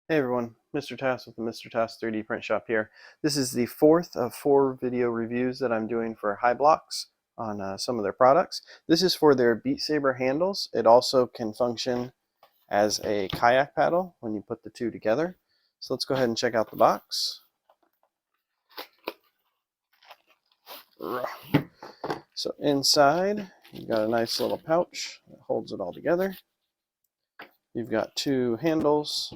Hey everyone, MrTass with the MrTass 3D Print Shop here. This is the fourth of 4 video reviews that I'm doing for HiBloks on some of their products. This is for their Beat Saber handles. It also can function as a kayak paddle when you put the two together. So let's go ahead and check out the box. So inside, you've got a nice little pouch that holds it all together. You've got two handles,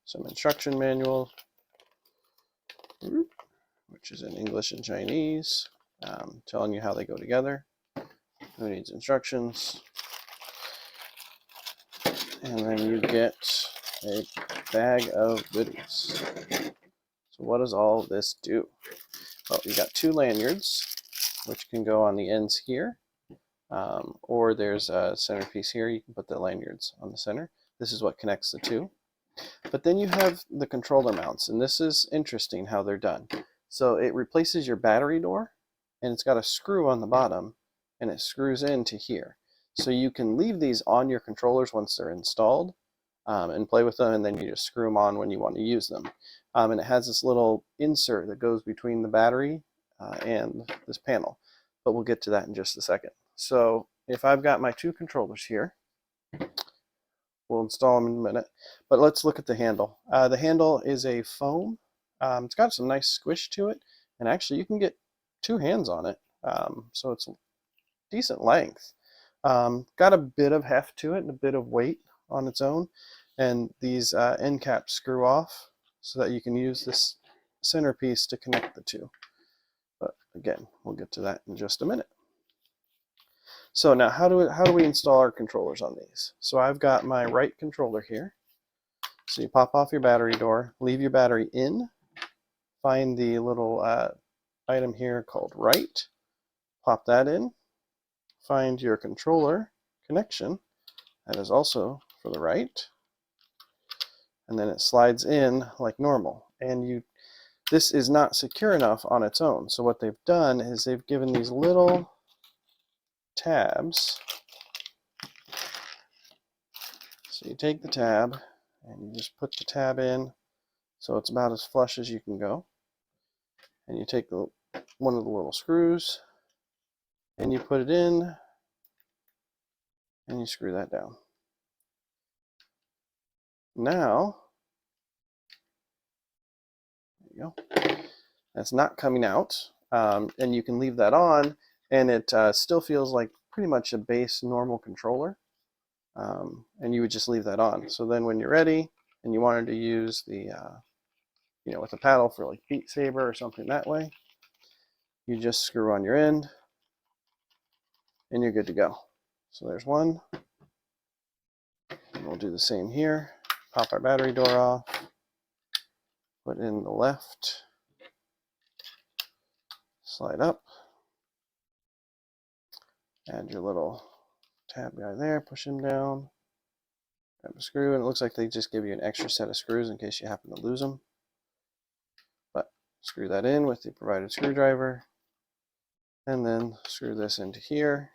some instruction manual, which is in English and Chinese, telling you how they go together, who needs instructions, and then you get a bag of goodies. So what does all this do? Well, you got two lanyards, which can go on the ends here, or there's a centerpiece here. You can put the lanyards on the center. This is what connects the two. But then you have the controller mounts, and this is interesting how they're done. So it replaces your battery door, and it's got a screw on the bottom, and it screws into here. So you can leave these on your controllers once they're installed and play with them, and then you just screw them on when you want to use them. And it has this little insert that goes between the battery and this panel, but we'll get to that in just a second. So if I've got my two controllers here, we'll install them in a minute, but let's look at the handle. The handle is a foam. It's got some nice squish to it, and actually you can get two hands on it, so it's decent length. Got a bit of heft to it and a bit of weight on its own, and these end caps screw off so that you can use this centerpiece to connect the two. But again, we'll get to that in just a minute. So now how do we install our controllers on these? So I've got my right controller here. So you pop off your battery door, leave your battery in, find the little item here called right, pop that in, find your controller connection, that is also for the right, and then it slides in like normal. And this is not secure enough on its own. So what they've done is they've given these little tabs. So you take the tab and you just put the tab in so it's about as flush as you can go. And you take one of the little screws and you put it in and you screw that down. Now, there you go. That's not coming out, and you can leave that on and it still feels like pretty much a base normal controller, and you would just leave that on. So then when you're ready and you wanted to use the with a paddle for like Beat Saber or something that way, you just screw on your end and you're good to go. So there's one, and we'll do the same here. Pop our battery door off, put in the left, slide up, add your little tab guy there, push him down, grab a screw, and it looks like they just give you an extra set of screws in case you happen to lose them. But screw that in with the provided screwdriver, and then screw this into here,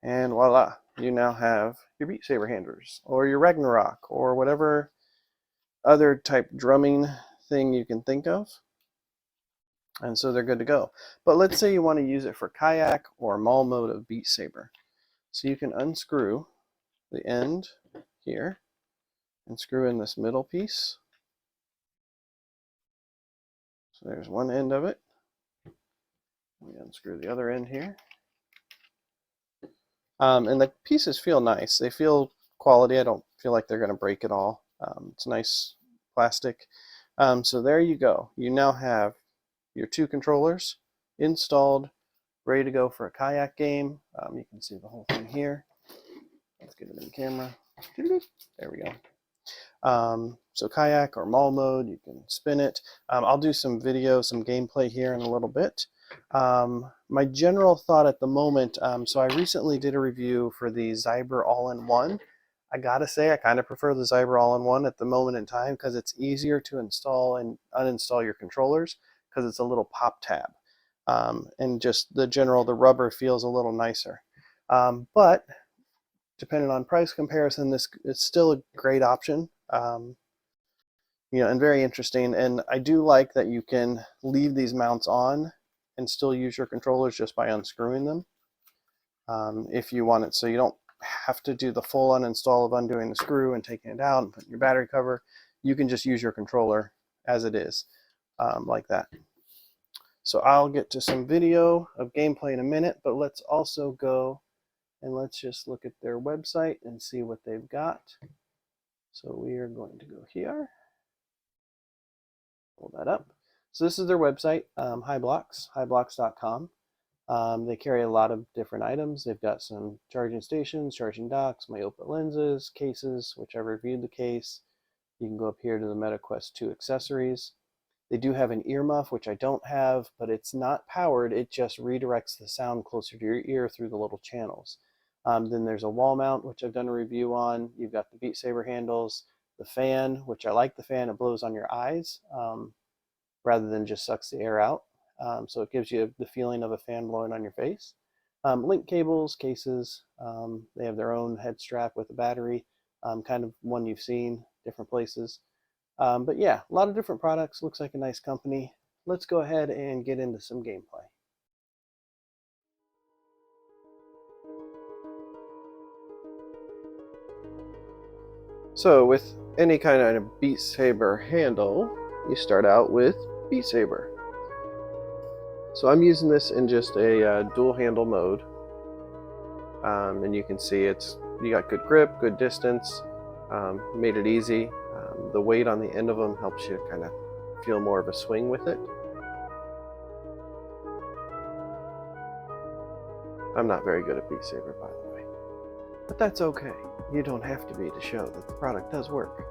and voila, you now have your Beat Saber handlers, or your Ragnarok, or whatever other type drumming thing you can think of. And so they're good to go. But let's say you want to use it for kayak or mall mode of Beat Saber. So you can unscrew the end here and screw in this middle piece. So there's one end of it. We unscrew the other end here. And the pieces feel nice. They feel quality. I don't feel like they're going to break at all. It's nice plastic. So there you go. You now have your two controllers installed, ready to go for a kayak game. You can see the whole thing here. Let's get it in camera. There we go. So kayak or mall mode, you can spin it. I'll do some video, some gameplay here in a little bit. My general thought at the moment, so I recently did a review for the Zyber All-in-One. I gotta say, I kind of prefer the Zyber All-in-One at the moment in time because it's easier to install and uninstall your controllers because it's a little pop tab. And just the rubber feels a little nicer. But depending on price comparison, this is still a great option. And very interesting. And I do like that you can leave these mounts on and still use your controllers just by unscrewing them if you want it. So you don't have to do the full uninstall of undoing the screw and taking it out and putting your battery cover. You can just use your controller as it is, like that. So I'll get to some video of gameplay in a minute, but let's also go and let's just look at their website and see what they've got. So we are going to go here. Pull that up. So this is their website, HiBloks.com. They carry a lot of different items. They've got some charging stations, charging docks, myopia lenses, cases, which I reviewed the case. You can go up here to the MetaQuest 2 accessories. They do have an ear muff, which I don't have, but it's not powered. It just redirects the sound closer to your ear through the little channels. Then there's a wall mount, which I've done a review on. You've got the Beat Saber handles, the fan, which I like the fan. It blows on your eyes rather than just sucks the air out. So it gives you the feeling of a fan blowing on your face. Link cables, cases. They have their own head strap with a battery, kind of one you've seen different places. But yeah, a lot of different products. Looks like a nice company. Let's go ahead and get into some gameplay. So with any kind of Beat Saber handle, you start out with Beat Saber. So I'm using this in just a dual handle mode. And you can see you got good grip, good distance, made it easy. The weight on the end of them helps you kind of feel more of a swing with it. I'm not very good at Beat Saber, by the way. But that's okay. You don't have to be to show that the product does work.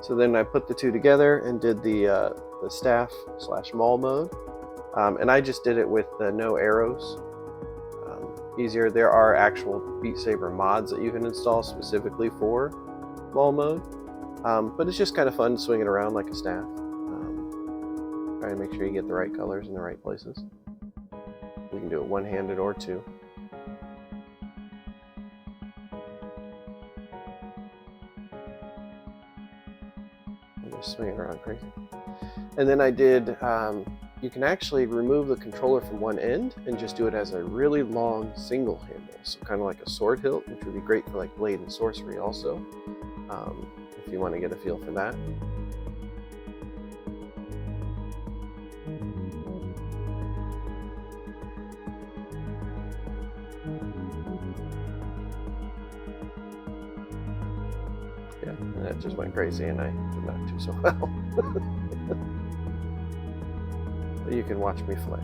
So then I put the two together and did the staff/maul mode. And I just did it with no arrows. Easier. There are actual Beat Saber mods that you can install specifically for maul mode. But it's just kind of fun swinging around like a staff. Try to make sure you get the right colors in the right places. You can do it one-handed or two. I'm just swinging around crazy. And then I did, you can actually remove the controller from one end and just do it as a really long single handle. So kind of like a sword hilt, which would be great for like blade and sorcery also, if you want to get a feel for that. Yeah, that just went crazy and I did not do so well. You can watch me flail.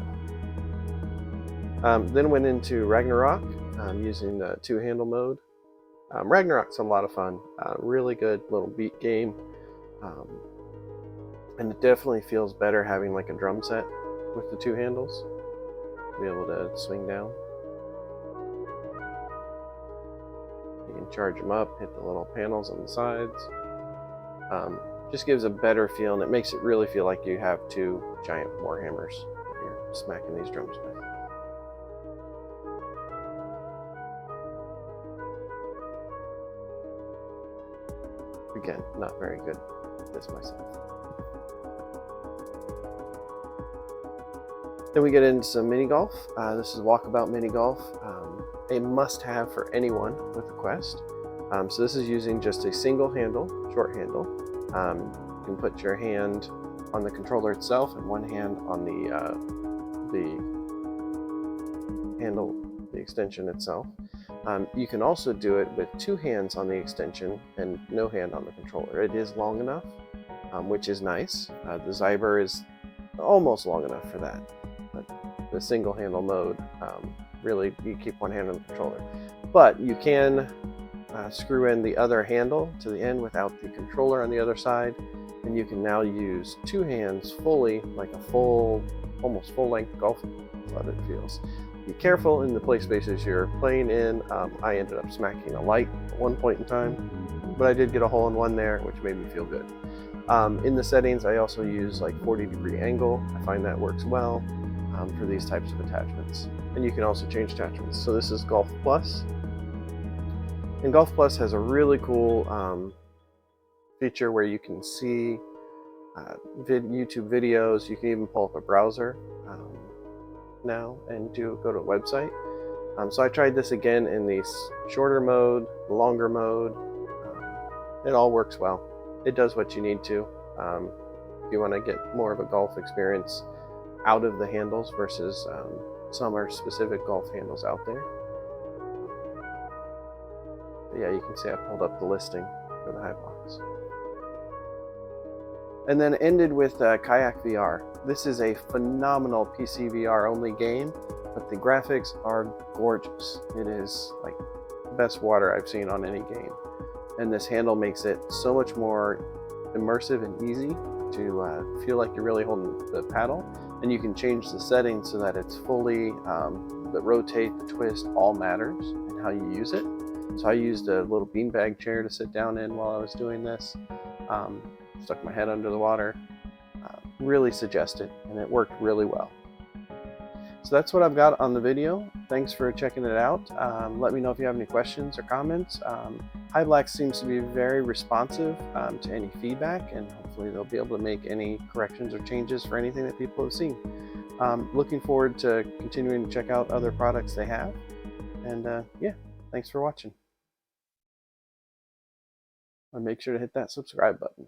Then went into Ragnarok using the two-handle mode. Ragnarok's a lot of fun. Really good little beat game. And it definitely feels better having like a drum set with the two handles. Be able to swing down. You can charge them up, hit the little panels on the sides. Just gives a better feel, and it makes it really feel like you have two giant warhammers that you're smacking these drums with. Again, not very good at this myself. Then we get into some mini golf. This is Walkabout Mini Golf, a must-have for anyone with a Quest. So this is using just a single handle, short handle. You can put your hand on the controller itself and one hand on the handle, the extension itself. You can also do it with two hands on the extension and no hand on the controller. It is long enough, which is nice. The Zyber is almost long enough for that. But the single handle mode, really you keep one hand on the controller. But you can screw in the other handle to the end without the controller on the other side, and you can now use two hands fully, like a almost full-length golf. That's what it feels. Be careful in the play spaces you're playing in. I ended up smacking a light at one point in time, but I did get a hole-in-one there, which made me feel good. In the settings, I also use like 40-degree angle. I find that works well for these types of attachments. And you can also change attachments. So this is Golf Plus. And Golf Plus has a really cool feature where you can see YouTube videos. You can even pull up a browser now and go to a website. So I tried this again in the shorter mode, the longer mode. It all works well. It does what you need to. If you want to get more of a golf experience out of the handles versus some are specific golf handles out there. But yeah, you can see I pulled up the listing for the HiBloks. And then ended with Kayak VR. This is a phenomenal PC VR only game, but the graphics are gorgeous. It is like the best water I've seen on any game. And this handle makes it so much more immersive and easy to feel like you're really holding the paddle. And you can change the settings so that it's fully, the rotate, the twist, all matters and how you use it. So I used a little beanbag chair to sit down in while I was doing this. Stuck my head under the water. Really suggested, and it worked really well. So that's what I've got on the video. Thanks for checking it out. Let me know if you have any questions or comments. HiBloks seems to be very responsive to any feedback, and hopefully they'll be able to make any corrections or changes for anything that people have seen. Looking forward to continuing to check out other products they have. And yeah, thanks for watching. And make sure to hit that subscribe button.